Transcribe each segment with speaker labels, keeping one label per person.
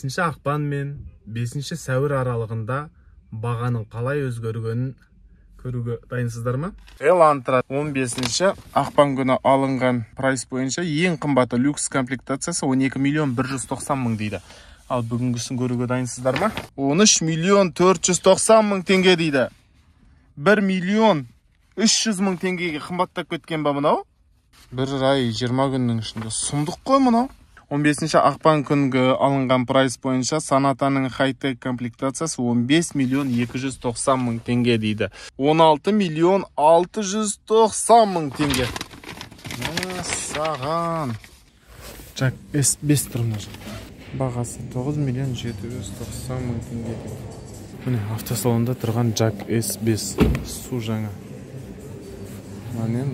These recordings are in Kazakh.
Speaker 1: 15 ақпан мен 5 сәуір аралығында бағаның қалай өзгергенін көруге дайынсыздар ма? Элантра 15 ақпан күні алынған прайс бойынша ең қымбаты люкс комплектациясы 12 миллион 190 мың дейді. Ал бүгінгісін көруге дайынсыздар ма? 13 миллион 490 мың теңге дейді. 1 миллион 300 мың теңгеге қымбаттап кеткен ба мынау? Бір ай 20 күннің ішінде сұмдық қой мынау. 15 ақпан күнгі алынған прайс бойынша Санатаның хай-тек комплектациясы 15 миллион 290 мың теңге дейді. 16 миллион 690 мың теңге. Саған. Джак S5 тұрмын. Бағасы 9 миллион 790 мың теңге. Міне автосалонда тұрған Джак S5 су жаңа. Мане.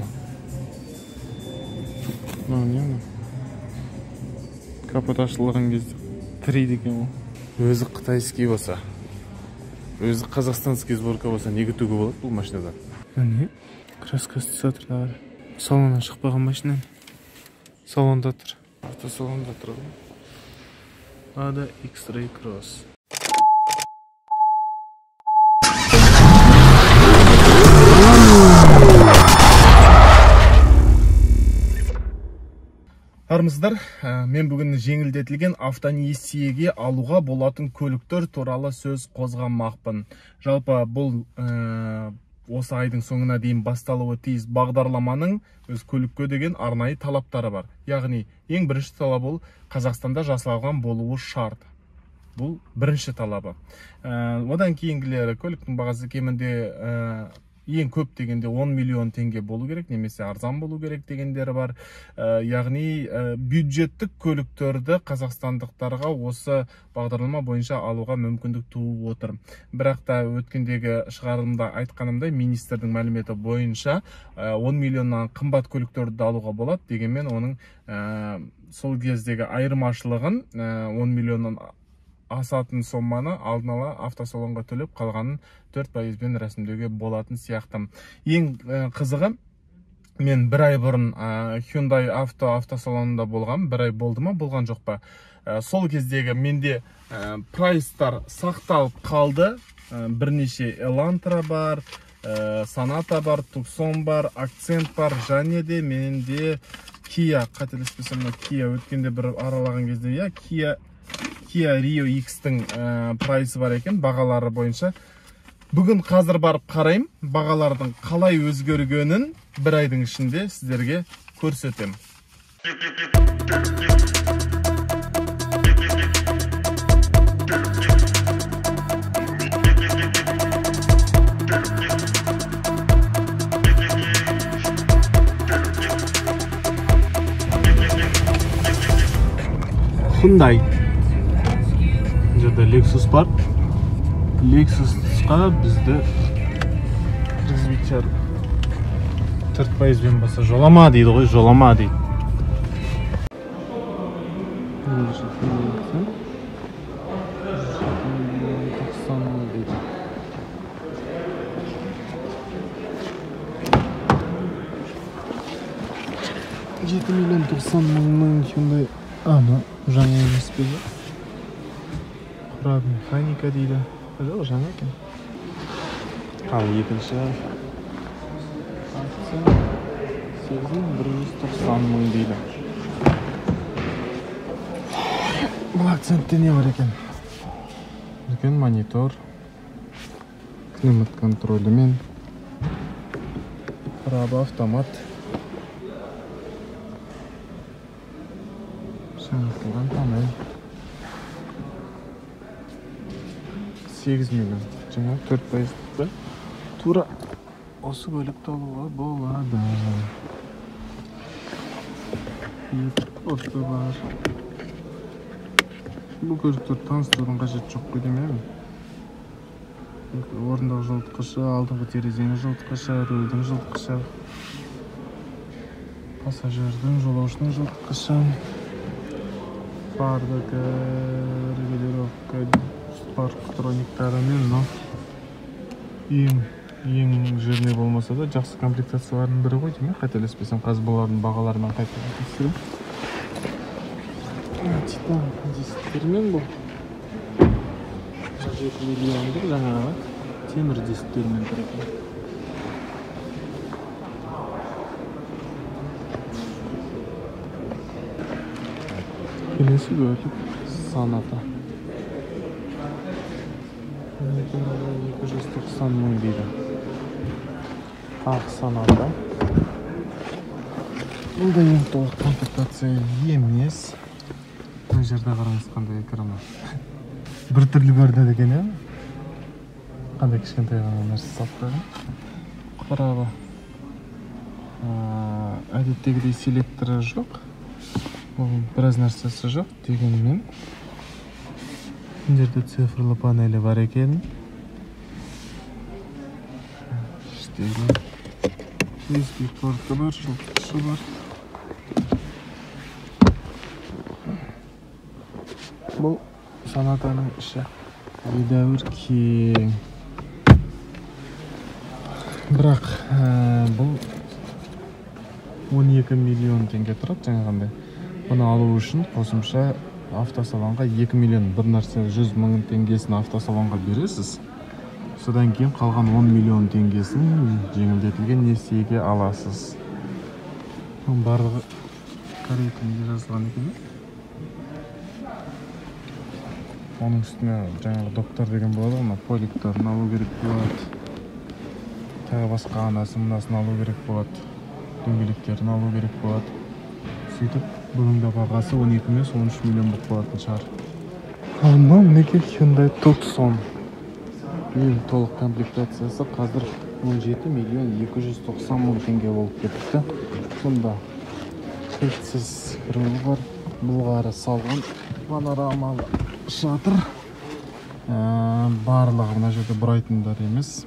Speaker 1: Капот ашылған кезде тірейді екен ол. Өзі қытайский болса, өзі қазақстанский сборка болса, неге түгі болады бұл машинада? Міне, краскасы сатырдағы. Салоннан шықпаған машина. Салонда тұр. Автосалонда тұр. Lada X-Ray Cross. Армысыздар, мен бүгін жеңілдетілген автонесиеге алуға болатын көліктер туралы сөз қозғамақпын. Жалпы бұл осы айдың соңына дейін басталуы тиіс бағдарламаның өз көлікке деген арнайы талаптары бар. Яғни, ең бірінші талап бұл Қазақстанда жасалған болуы шарт. Бұл бірінші талабы. Одан кейінгілері көліктің бағасы кемінде ең көп дегенде 10 миллион теңге болу керек, немесе арзан болу керек дегендері бар. Яғни бюджеттік көліктерді қазақстандықтарға осы бағдарлама бойынша алуға мүмкіндік туып отыр. Бірақ та өткендегі шығарылымда айтқанымдай, министрдің мәліметі бойынша 10 миллионнан қымбат көліктерді алуға болады, дегенмен оның сол кездегі айырмашылығын 10 миллионнан асатын соманы алдын ала автосалонға төлеп қалғанын 4%-бен рәсімдеуге болатын сияқты. Ең қызығы, мен бір ай бұрын Hyundai автосалонында болған, бір ай болды ма, болған жоқ па. Сол кездегі менде прайстар сақталып қалды. Бірнеше Элантра бар, Саната бар, Tucson бар, Акцент бар, және де менде Kia, қателеспесем, Kia өткенде бір аралаған кезде, Kia Rio X-тің прайсы бар екен, бағалары бойынша. Бүгін қазір барып қарайым, бағалардың қалай өзгергенін бір айдың ішінде сіздерге көрсетем. Hyundai. Жерде Lexus бар. Lexus'қа бізді развитияр 4%-бен баса жолама дейді ғой, жолама дейді. $7 миллион 90 мыңның Hyundai. Ана жаңа емес пе? Құраб механика дейді. Жоқ, жаңа екен. Ал екінші акция 8,190 мың дейді. Бұл акцентте не бар екен? Үлкен монитор, климат контролі мен құрабы автомат. Жаңартылған панель. 8 миллион. Жаңа 4%-ті тура осы көлікті алуға болады. Осы бар. Бұл көліктер таныстырудың қажет жоқ қой демеймін. Орындық жылытқышы, алдыңғы терезенің жылытқышы, рөлдің жылытқышы, пассажирдің, жолаушының жылытқышы, фардығы, регулировка, парктрониктары мен ең жеріне болмаса да жақсы комплектациялардың бірі ғой деймін. Қателеспесем, қазір бұлардың бағаларымен қайтып өтесірім. Титан дистермен бұл. 7 миллиондық жаңағы темір дисктермен тұр екен. Келесі көлік Sonata. 290 мың дейді. Ақ Sonata. Бұл да ең толық комплектация емес. Бұл жерде қараңыз қандай экран бар. Бір түрлі көрінеді екен, иә? Қандай кішкентай ғана нәрсе салып қойған. Қорабы. Әдеттегідей селекторы жоқ. Біраз нәрсесі жоқ дегенмен. Бұл жерде цифрлы панелі бар екен. Іштегі USB порты бар, жылытқышы бар. Бұл Sonatаның іші едәуір кең. Бірақ бұл 12 миллион теңге тұрады жаңағындай. Бұны алу үшін қосымша автосалонға 2 миллион бір нәрсе 100 мың теңгесін автосалонға бересіз. Содан кейін қалған 10 миллион теңгесін жеңілдетілген несиеге аласыз. Барлығы корей тілінде жазылған екен. Оның үстіне жаңағы доктор деген болады, оны поликторын алу керек болады. Тағы басқа анасын алу керек болады. Дөңгелектерін алу керек болады. Сөйтіп, бұның да бағасы 12 емес 13 миллион болып қалатын шығар. Ал мынау мінекей Hyundai Tucson. Ең толық комплектациясы қазір 17 миллион 290 мың теңге болып кетіпті. Бұнда кілтсіз рөл бар, бұлғары салған панорамалы шатыр. Барлығы мына жерде бұрайтындар емес.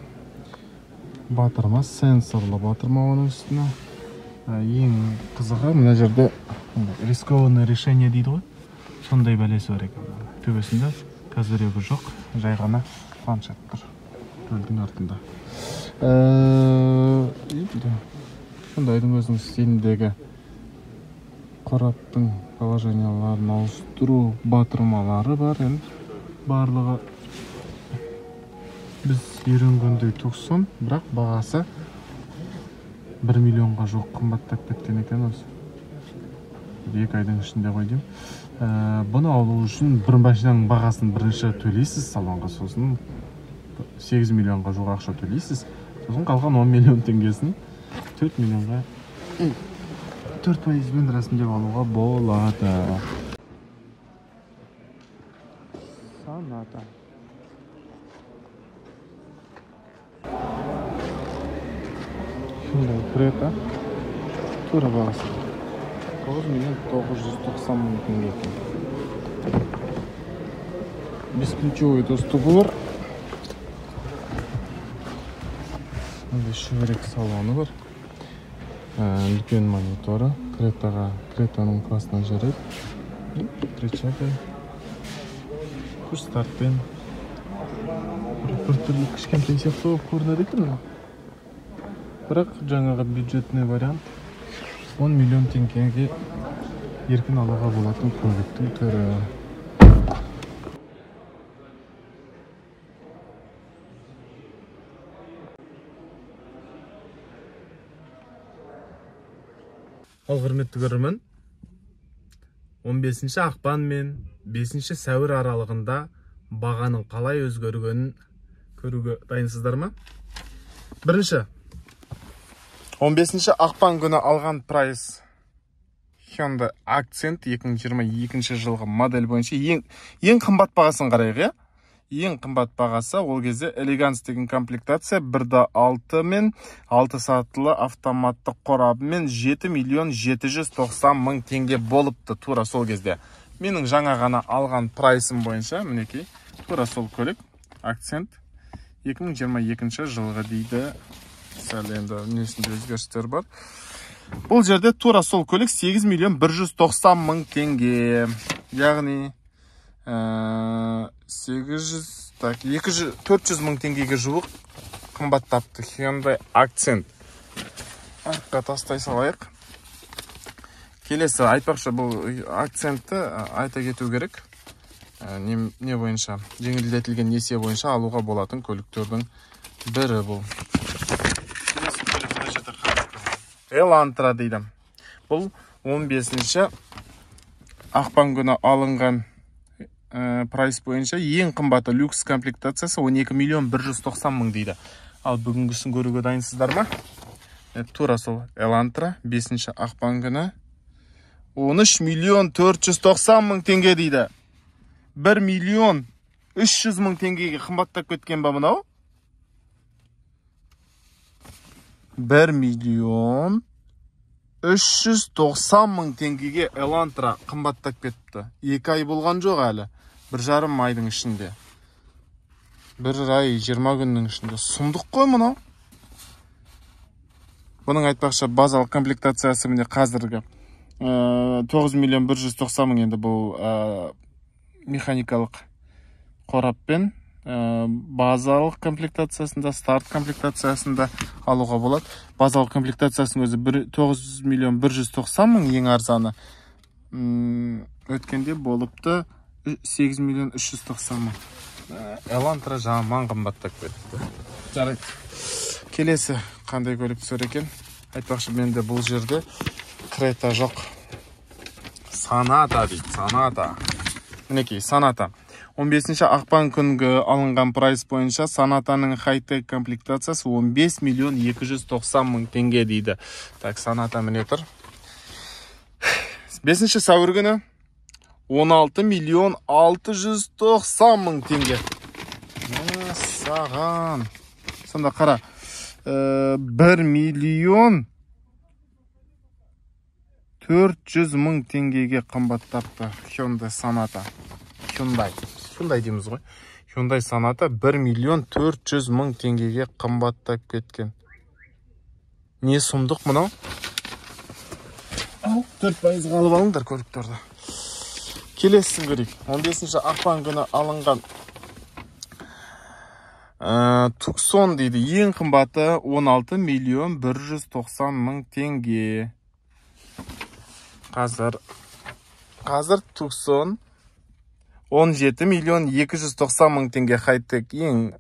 Speaker 1: Батырма, сенсорлы батырма оның үстіне. Ең қызығы мына жерде рискованное решение дейді ғой. Сондай бәлесі бар екен. Төбесінде козырегі жоқ, жай ғана планшет тұр рөлдің артында. Сондайдың өзінің стиліндегі қораптың положенияларын ауыстыру батырмалары бар. Барлығы біз үйренгендей Tucson, бірақ бағасы 1 миллионға жоқ қымбаттап кеткен екен осы. 2 айдың ішінде ғой деймін. Бұны алу үшін бір машинаның бағасын бірінші төлейсіз салонға, сосын 8 миллионға жоқ ақша төлейсіз. Сосын қалған 10 миллион теңгесін 4 миллионға 4%-бен рәсімдеп алуға болады. Sonata. Hyundai Creta. Тура бағасы 9 миллион 990 мың теңге. Бесключевой доступы бар. Шүберек салоны бар. Үлкен мониторы. Кретаның классынан жарайды. Тречагай. Күш стартпен. Бір түрлі кішкентай сияқты болып көрінеді екен. Бірақ жаңағы бюджетный вариант 10 миллион теңгеге еркін алуға болатын көліктің түрі. Ал құрметті көрермен, 15 ақпан мен 5 сәуір аралығында бағаның қалай өзгергенін көруге дайынсыздар ма? Бірінші, 15 ақпан күні алған прайс Hyundai Accent 2022 жылғы модель бойынша ең қымбат бағасын қарайық, е? Ең қымбат бағасы ол кезде Elegance деген комплектация 1.6 мен 6 сатылы автоматты қорабымен 7 миллион 790 мың теңге болыпты тура сол кезде. Менің жаңа ғана алған прайсым бойынша, мінекей, тура сол көлік Accent 2022 жылғы дейді. Сәл енді несінде өзгерістер бар. Бұл жерде тура сол көлік 8 миллион 190 мың теңге. Яғни 400 мың теңгеге жуық қымбаттапты Hyundai Accent. Артқа тастай салайық. Келесі айтпақшы, бұл Accent'ті айта кету керек. не бойынша, жеңілдетілген несие бойынша алуға болатын көліктердің бірі бұл. Элантра дейді. Бұл 15-ші ақпан күні алынған прайс бойынша ең қымбаты люкс комплектациясы 12 миллион 190 мың дейді. Ал бүгінгісін көруге дайынсыздар ма? Тура сол Элантра 5-ші ақпан күні 13 миллион 490 мың теңге дейді. 1 миллион 300 мың теңгеге қымбаттап кеткен ба мынау? 1 миллион 390 мың теңгеге Элантра қымбаттап кетті. 2 ай болған жоқ әлі. 1,5 айдың ішінде. 1 ай 20 күннің ішінде. Сұмдық қой мұнау. Бұның айтпақшы базалық комплектациясы міне қазіргі 9 миллион 190 мың, енді бұл механикалық қораппен базалық комплектациясында, старт комплектациясында алуға болады. Базалық комплектациясының өзі 9 миллион 190 мың ең арзаны. Өткенде болыпты 8 миллион 390 мың. Элантра жаман қымбаттап кетті. Жарайды. Келесі қандай көлік түсер екен? Айтпақшы менде бұл жерде Крета жоқ. Саната дейді, Саната. Мінекей, Саната. 15-ші ақпан күнгі алынған прайс бойынша Санатаның хай-тек комплектациясы 15 миллион 290 мың теңге дейді. Так, Саната міне тұр. 5-ші сәуір күні 16 миллион 690 мың теңге. Саған. Сонда қара. 1 миллион 400 мың теңгеге қымбаттапты Hyundai Sonata. Hyundai дейміз ғой. Hyundai Sonata 1 миллион 400 мың теңгеге қымбаттап кеткен. Не сұмдық мұнау? 4% қалып алыңдар көліктерді. Келесін көрейік. 15-ші ақпан күні алынған Tucson дейді. Ең қымбаты 16 миллион 190 мың теңге. Қазір Tucson 17 миллион 290 мың теңге хай-тек, ең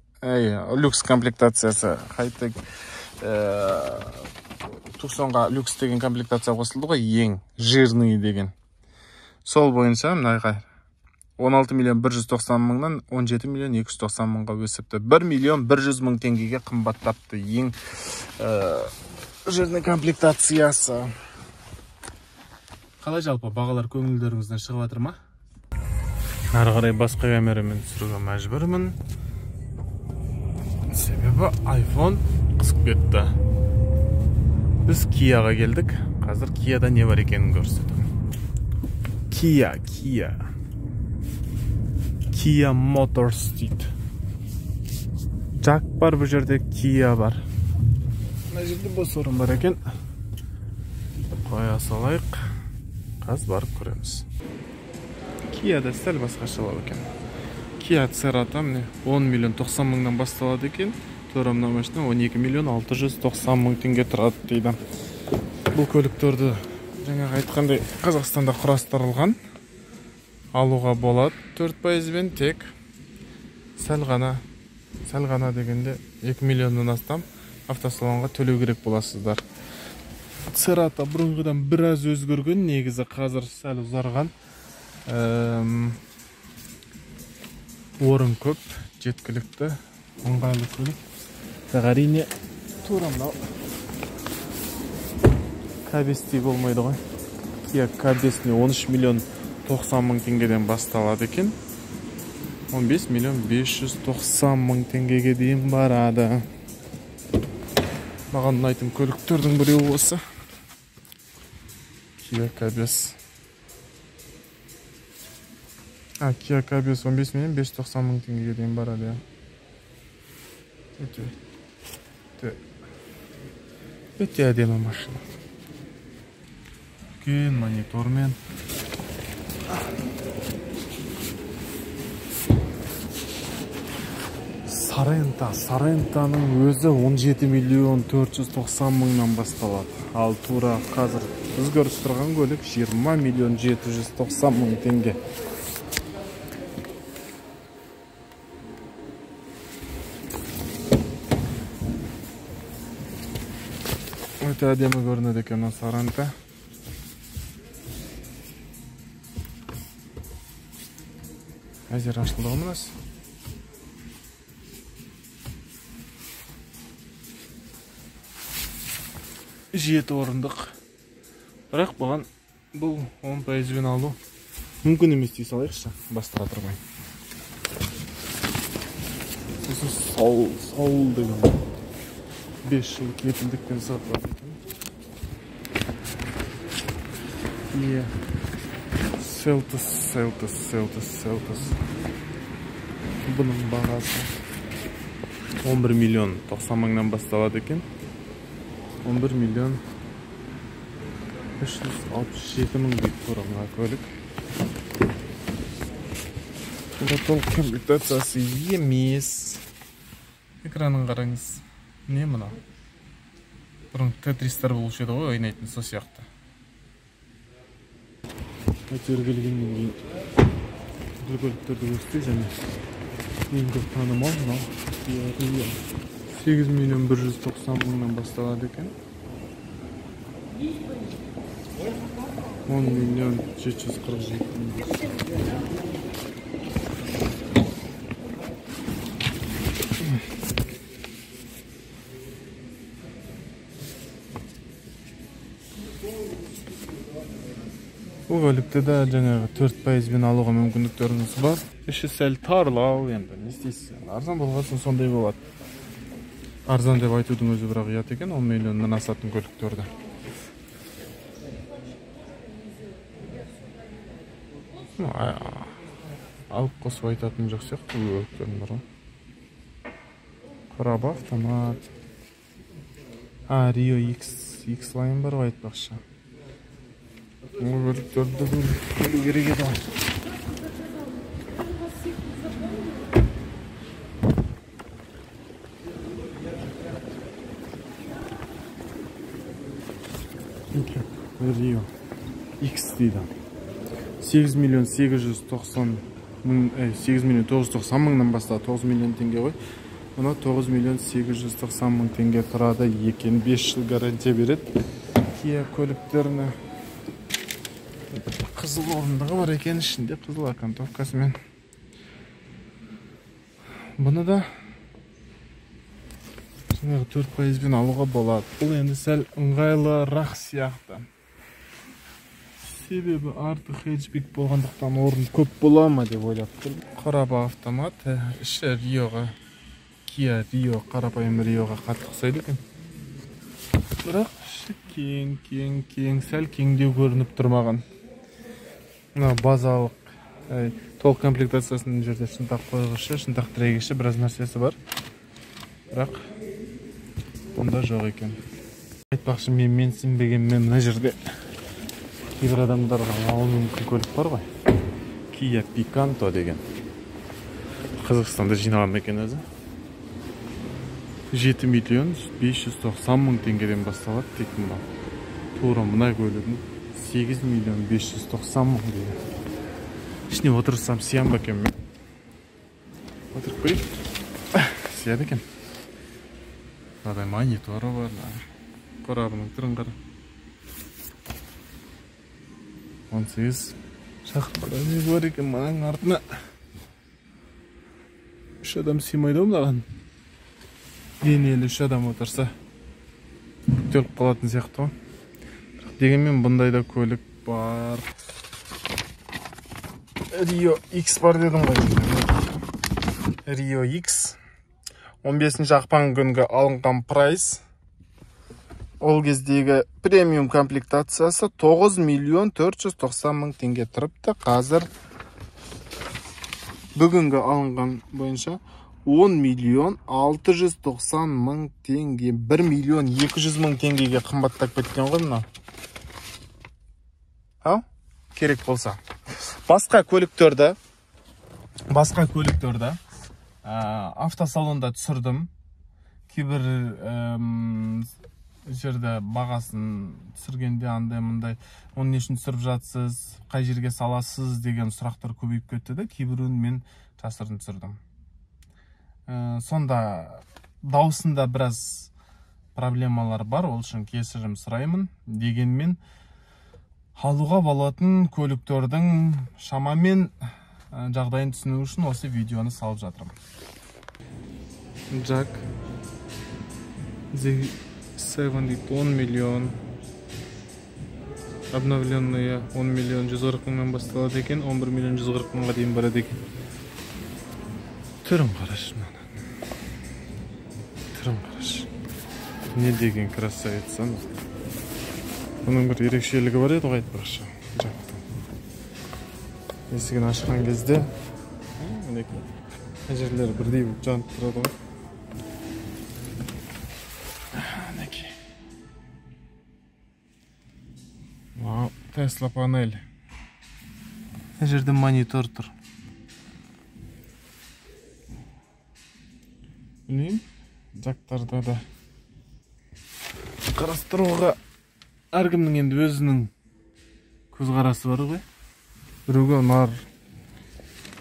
Speaker 1: люкс комплектациясы. Хай-тек Tucsonға люкс деген комплектация қосылды ғой, ең жирный деген. Сол бойынша мынайға 16 миллион 190 мыңнан 17 миллион 290 мыңға өсіпті. 1 миллион 100 мың теңгеге қымбаттапты ең жирный комплектациясы. Қалай жалпы бағалар көңілдеріңізден шығып жатыр ма? Ары қарай басқа камерамен түсіруге мәжбүрмін. Себебі iPhone қысып кетті. Біз Kia'ға келдік. Қазір Kia'да не бар екенін көрсетемін. Kia Motors дейді. Жак бар, бұл жерде Kia бар. Мына жерде бос орын бар екен. Қоя салайық. Қаз барып көреміз. Kia'да сәл басқашалау екен. Kia Cerato 10 миллион 90 мыңнан басталады екен. Турамна машина 12 миллион 690 мың теңге тұрады дейді. Бұл көліктерді жаңағы айтқандай Қазақстанда құрастырылған. Алуға болады 4%-бен тек сәл ғана дегенде 2 миллионнан астам автосалонға төлеу керек боласыздар. Cerato бұрынғыдан біраз өзгерген, негізі қазір сәл ұзарған. Орын көп, жеткілікті, ыңғайлы көлік. Әрине тура мынау K5 болмайды ғой. Kia K5 13 миллион 90 мың теңгеден басталады екен. 15 миллион 590 мың теңгеге дейін барады. Маған ұнайтын көліктердің біреуі осы. Kia K5. Kia K5 15 миллион 590 мың теңгеге дейін барады. Өте әдемі машина. Үлкен монитормен. Сарентаның өзі 17 миллион 490 мыңнан басталады. Ал тура қазір біз көріп тұрған көлік 20 миллион 790 мың теңге. Өте әдемі көрінеді екен осы аранта. Әзер ашылды ғымыныз. Жеті орындық. Бірақ бұған бұл 10% алу мүмкін емес дей салайықшы, бастыра тұрмай. Сосын саул деген 5 жыл кепілдікпен сатылады екен. Селтос. Бұның бағасы 11 миллион 90 мыңнан басталады екен. 11 миллион 367 мың дейді бұрынғы көлік. Бұл толық комплектациясы емес. Экранын қараңыз. Не мұна? Бұрын Т-300 болушы еді ғой, ойнайтын со сияқты. Өтер келгеннен кейін бұл көліктерді өсті және ең көп танымал мынау 8 миллион 190 мыңнан басталады екен. 10 миллион 747 мың. Бұл көлікті де жаңағы 4%-бен алуға мүмкіндіктеріңіз бар. Іші сәл тарлау, енді не істейсіз? Арзан болғасын сондай болады. Арзан деп айтудың өзі бірақ ұят екен, 10 миллионнан асатын көліктерді. Алып қосып айтатын жоқ сияқты бұл көліктердің бұрын. Қорабы автомат. Rio X-Line бар ғой айтпақшы. Бұл көліктерді көру керек еді ғой. Rio X дейді. 8 миллион 990 мыңнан бастады. 9 миллион теңге ғой. Мұна 9 миллион 890 мың теңге тұрады екен. 5 жыл гарантия береді. Kia көліктеріне қызыл орындығы бар екен, ішінде қызыл окантовкасымен. Бұны да 4%-бен алуға болады. Бұл енді сәл ыңғайлырақ сияқты. Себебі артық хэтчбек болғандықтан орын көп бола ма деп ойлап тұрмын. Қорабы автомат, іші Риоға, Kia Rio, қарапайым Риоға қатты ұқсайды екен. Бірақ кең, сәл кеңдеу көрініп тұрмаған. Базалық толық комплектациясының жерде шынтақ қойғышы, шынтақ тірегіші, біраз нәрсесі бар. Бірақ бұнда жоқ екен. Айтпақшы мен сенбегенмен мына жерде кейбір адамдарға алу мүмкін көлік бар ғой. Kia Picanto деген. Қазақстанда жиналған екен өзі. 7 миллион 590 мың теңгеден басталады тек мұна. Тура мұна көлігін 8 миллион 590 мың дейді. Ішіне отырсам сиям ба екен мен? Отырып көрейік. Сияды екен. Мынадай мониторы бар. Қорабының түрін қара. 18 шақырмада не бар екен мұның артына. 3 адам сыймайды мынаған. Денелі 3 адам отырса көтеріп қалатын сияқты ғой. Дегенмен бұндай да көлік бар. Rio X бар дедім ғой. Rio X 15 ақпан күнгі алынған прайс. Ол кездегі премиум комплектациясы 9 миллион 490 мың теңге тұрыпты. Қазір бүгінгі алынған бойынша 10 миллион 690 мың теңге, 1 миллион 200 мың теңгеге қымбаттап кеткен ғой мына. Керек болса. Басқа көліктерді автосалонда түсірдім. Кейбір жерде бағасын түсіргенде андай мұндай, оны не үшін түсіріп жатсыз, қай жерге саласыз деген сұрақтар көбейіп кетті де, кейбірін мен жасырын түсірдім. Сонда даусында біраз проблемалар бар, ол үшін кешірім сұраймын. Дегенмен алуға болатын көліктердің шамамен жағдайын түсіну үшін осы видеоны салып жатырмын. Jack Z7 дейді, 10 миллион. Обновленные 10 миллион 140 мыңнан басталады екен, 11 миллион 140 мыңға дейін барады екен. Түрін қарашы мына. Түрін қарашы. Не деген красавица. Бұның бір ерекшелігі бар еді ғой айтпақшы. Есігін ашқан кезде жерлері бірдей жанып тұрады ғой. Tesla панель. Жерде монитор тұр. Білмеймін, жақтарда да қарастыруға әркімнің енді өзінің көзқарасы бар ғой. Біреуге ұнар,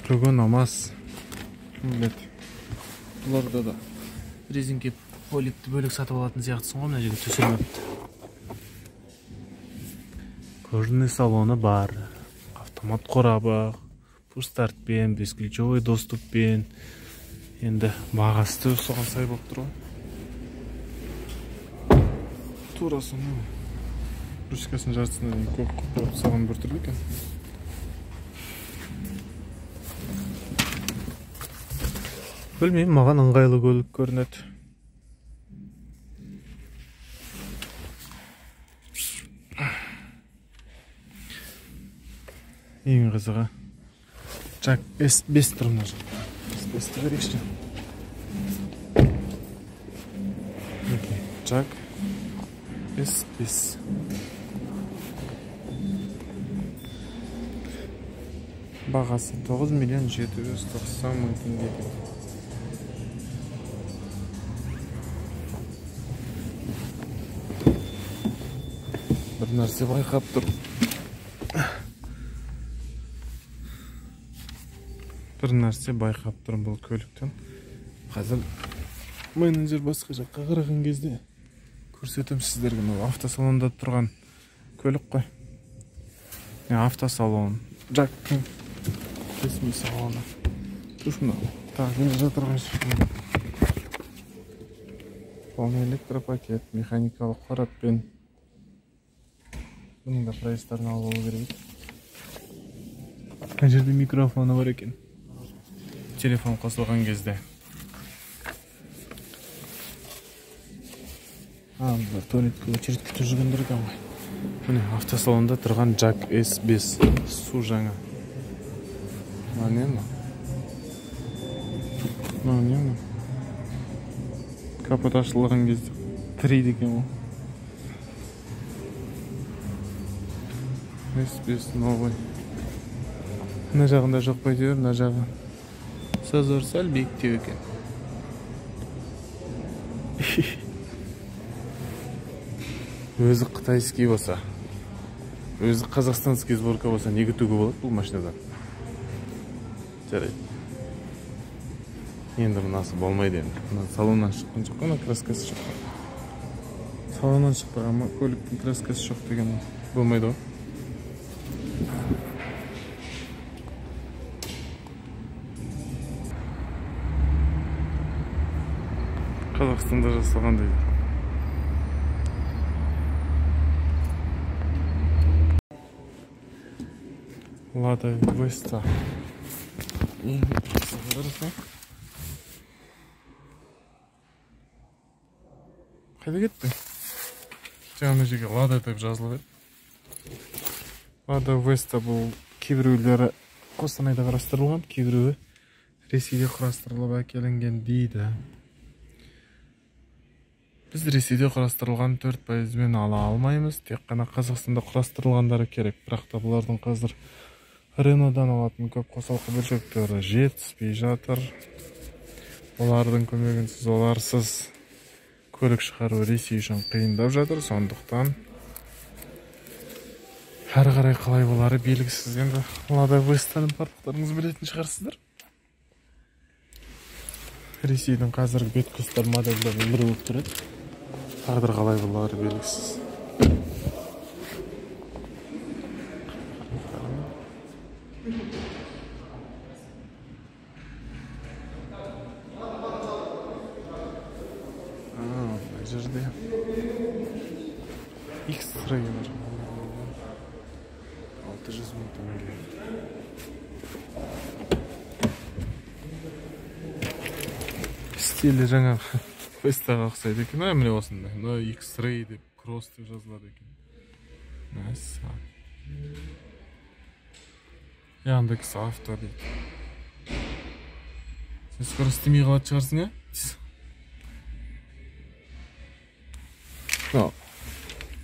Speaker 1: біреуге ұнамас. Кім біледі. Бұларда да резинке полипті бөлік сатып алатын сияқтысың ғой, мына жерге төселмепті. Кожаный салоны бар, автомат қорабы, пуш-стартпен, бесключевой доступпен. Енді бағасы соған сай болып тұр ғой. Тура соны ручкасын жартысына дейін көп қойып саған бір түрлі екен. Білмеймін, маған ыңғайлы көлік көрінеді. Ең қызығы Jack S5 тұр мына жақта. S5-ті көрейікші. Jack S5. Бағасы 9 миллион 790 мың теңге. Бір нәрсе байқап тұр. Бір нәрсе байқап тұрмын бұл көліктен. Қазір менеджер басқа жаққа қараған кезде көрсетем сіздерге. Автосалонда тұрған көлік қой. Автосалон. Жактың ресми салоны. Тұшына. Так, келе жатырған шыққан. Полный электропакет, механикалық қораппен. Бұның да прайстарын алып алу керек. Қай жерде микрофоны бар екен. Телефон қосылған кезде. Бұлар туалетке очередь күтіп жүргендер екен ғой. Міне автосалонда тұрған Jack S5 су жаңа. Не ма? Капот ашылған кезде тірейді екен ғой. S5 новый. Мына жағында жоқ па әйтеуір, мына жағы сазор сәл биіктеу екен. Өзі қытайский болса, өзі қазақстанский сборка болса, не күтуге болады бұл машинадан? Жарайды. Енді мынасы болмайды енді. Салоннан шыққан жоқ, ана краскасы шыққан. Салоннан шықпаған, ама көліктің краскасы жоқ деген болмайды ғой. Қазақстанда жасалған дейді. Lada Vesta. Ең қызығы. Қайда кетті? Жаңа жерге Lada деп жазылып еді. Lada Vesta бұл кейбіреулері Қостанайда қарастырылған, кейбіреуі Ресейде құрастырылып әкелінген дейді. Біз Ресейде құрастырылған 4%-мен ала алмаймыз, тек қана Қазақстанда құрастырылғандары керек. Бірақ та бұлардың қазір Renault-дан алатын көп қосалқы бөлшектері жетіспей жатыр. Олардың көмегінсіз, оларсыз көлік шығару Ресей үшін қиындап жатыр. Сондықтан әрі қарай қалай болары белгісіз. Енді Lada Vesta'ның барлықтарыңыз білетін шығарсыздар. Ресейдің қазіргі бет көстер модельдерінің бірі болып тұрады. тағдыр қалай болар белгісіз. Мына жерде X-Ray бар. 600 мың теңге. Стилі жаңағы Фестаға ұқсайды екен, міне осындай. Мына X-Ray деп, Cross деп жазылады екен. Мәссаған. Яндекс Авто дейді. Сен скоро істемей қалатын шығарсың,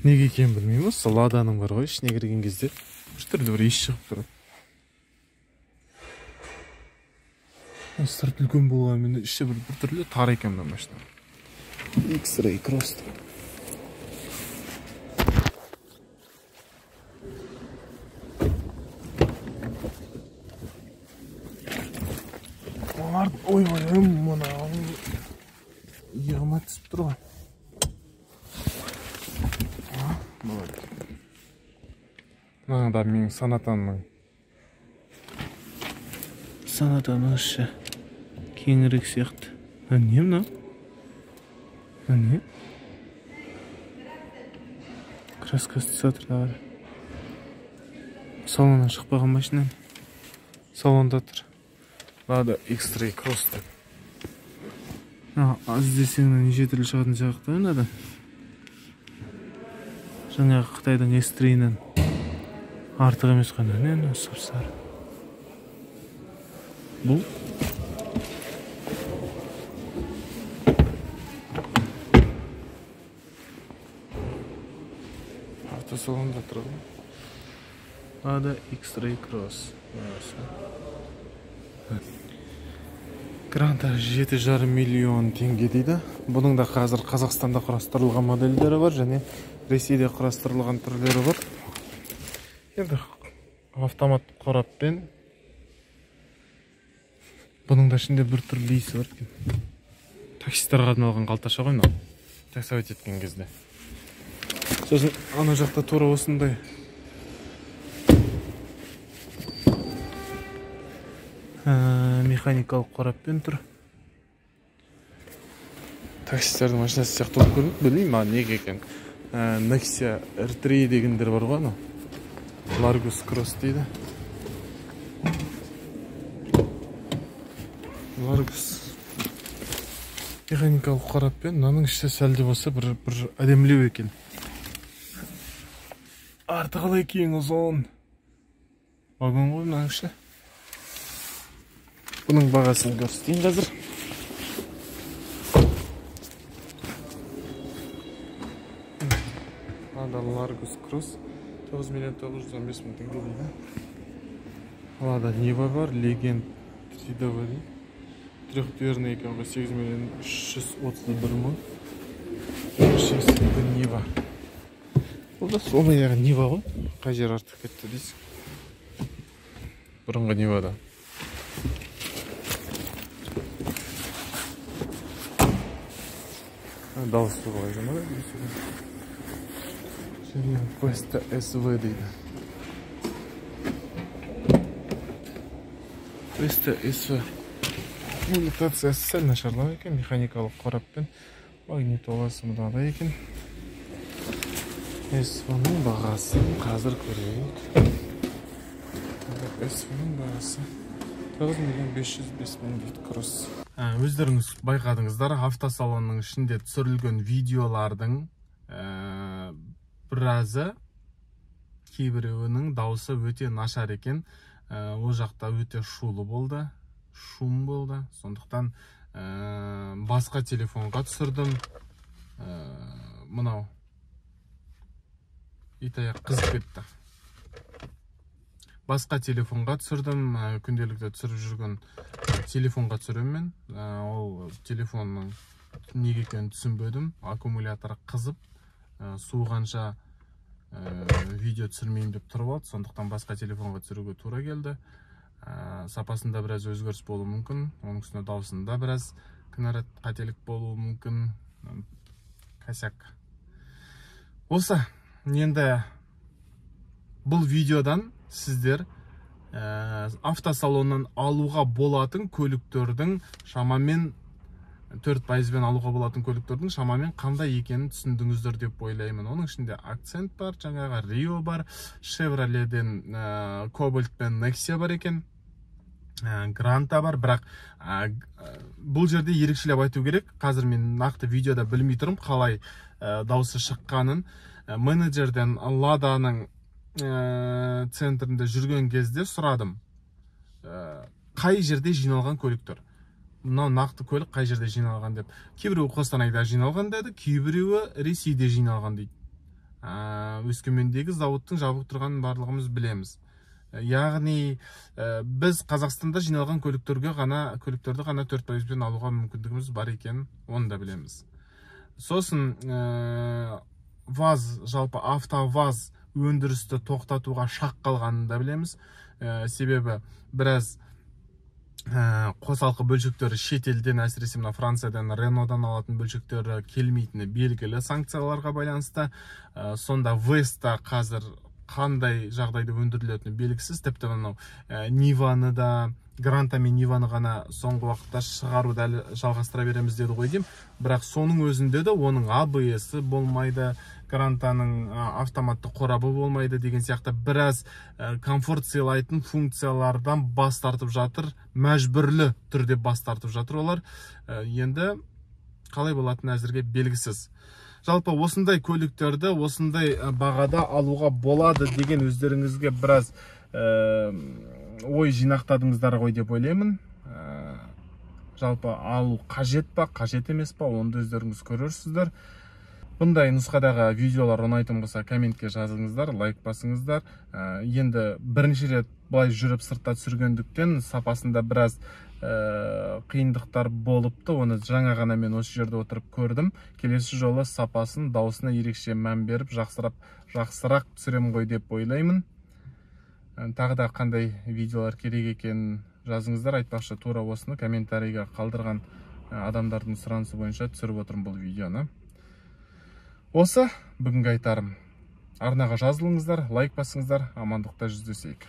Speaker 1: неге екенін білмеймін, осы ладаның бар ғой, ішіне кірген кезде бір түрлі бір иіс шығып тұрады. Сырт үлкен болғанмен іші бір түрлі тар екен мына машина. X-Ray Cross. Ой, мына иығыма түсіп тұр ғой. Мына да менің Санатанның іші кеңірек сияқты. Не мына? Не? Краскасы түсатыр да бар. Салоннан шықпаған машинам. Салонда тұр. Лада X-Ray Cross деп. Іздесеңнен неше түрлі шығатын жақты да. Жаңағы Қытайдың S3-нен артық емес қана. Не сар-сар. Бұл автосалонда тұрған. Лада X-Ray Cross. Гранта 7,5 миллион теңге дейді. Бұның да қазір Қазақстанда құрастырылған модельдері бар, және Ресейде құрастырылған түрлері бар. Енді автомат қораппен. Бұның да ішінде бір түрлі иісі бар екен. Таксистерға арналған қалташа ғой, таксовать еткен кезде. Сосын ана жақта тура осындай механикалық қораппен тұр. Таксистердің машинасы сияқты болып көрінеді, білмеймін неге екен. Nexia R3 дегендер бар ғой, Largus Cross дейді. Largus механикалық қораппен, мынаның іші сәлде болса бір әдемілеу екен. Арты қалай кең ұзын. Вагон ғой мынаның іші. Бұның бағасын көрсетейін қазір. Largus Cross 9,915,000 теңге дейді. Лада Нива бар, Legend 3W. Трехдверный екен ғой, 8,331,000. Шестігі Нива. Бұл да сол аяғы Нива ғой. Қай жер артық кетті дейсің. Бұрынғы Нивада. Дауысы қалай жамады дейсің. Vesta SV дейді. Vesta SV. Коммуникациясы сәл нашарлау екен, механикалық қораппен. Магнитоласы мынада екен. SV-ның бағасын қазір көрейік. SV-ның бағасы 9,505,000 дейді Cross. Өздеріңіз байқадыңыздар, автосалонның ішінде түсірілген видеолардың біразы кейбіреуінің дауысы өте нашар екен. Ол жақта өте шулы болды, шум болды. Сондықтан басқа телефонға түсірдім. Мынау итаяқ қызып кетті. Басқа телефонға түсірдім. Күнделікті түсіріп жүрген телефонға түсіремін. Ол телефонның неге екенін түсінбедім. Аккумулятор қызып, суығанша видео түсірмеймін деп тұрып алды. Сондықтан басқа телефонға түсіруге тура келді. Сапасында біраз өзгеріс болуы мүмкін. Оның үстіне даусында біраз кінәрат қателік болуы мүмкін. косяк. Осы енді бұл видеодан сіздер автосалоннан алуға болатын көліктердің шамамен 4%-бен алуға болатын көліктердің шамамен қандай екенін түсіндіңіздер деп ойлаймын. Оның ішінде Акцент бар, жаңағы Рио бар, Шевроледен Кобальт пен Нексия бар екен, Гранта бар. Бірақ бұл жерде ерекшелеп айту керек, қазір мен нақты видеода білмей тұрмын қалай дауысы шыққанын. Менеджерден Ладаның центрінде жүрген кезде сұрадым, қай жерде жиналған көліктер, мынау нақты көлік қай жерде жиналған деп. Кейбіреуі Қостанайда жиналған деді, кейбіреуі Ресейде жиналған дейді. Өскемендегі зауыттың жабық тұрғанын барлығымыз білеміз. Яғни біз Қазақстанда жиналған көліктерді ғана 4%-бен алуға мүмкіндігіміз бар екен, оны да білеміз. Сосын ВАЗ, жалпы АвтоВАЗ өндірісті тоқтатуға шақ қалғанын да білеміз. Себебі біраз қосалқы бөлшектері шетелден, әсіресе мына Франциядан, Ренодан алатын бөлшектері келмейтіні белгілі санкцияларға байланысты. Сонда Веста қазір қандай жағдайда өндірілетіні белгісіз. Тіпті мынау Ниваны да, Гранта мен Ниваны ғана соңғы уақытта шығаруды әлі жалғастыра береміз деді ғой деймін. Бірақ соның өзінде де оның ABS-і болмайды, Грантаның автоматты қорабы болмайды деген сияқты біраз комфорт сыйлайтын функциялардан бас тартып жатыр, мәжбүрлі түрде бас тартып жатыр олар. Енді қалай болатыны әзірге белгісіз. Жалпы осындай көліктерді осындай бағада алуға болады деген өздеріңізге біраз ой жинақтадыңыздар ғой деп ойлаймын. Жалпы алу қажет па, қажет емес па, онда өздеріңіз көрерсіздер. Бұндай нұсқадағы видеолар ұнайтын болса комментке жазыңыздар, лайк басыңыздар. Енді бірінші рет былай жүріп сыртта түсіргендіктен сапасында біраз қиындықтар болыпты. Оны жаңа ғана мен осы жерде отырып көрдім. Келесі жолы сапасын, даусына ерекше мән беріп, жақсырақ түсірем ғой деп ойлаймын. Тағы да қандай видеолар керек екенін жазыңыздар. Айтпақшы, тура осыны комментарийға қалдырған адамдардың сұранысы бойынша түсіріп отырмын бұл видеоны. Осы бүгінгі айтарым. Арнаға жазылыңыздар, лайк басыңыздар, амандықта жүздесейік.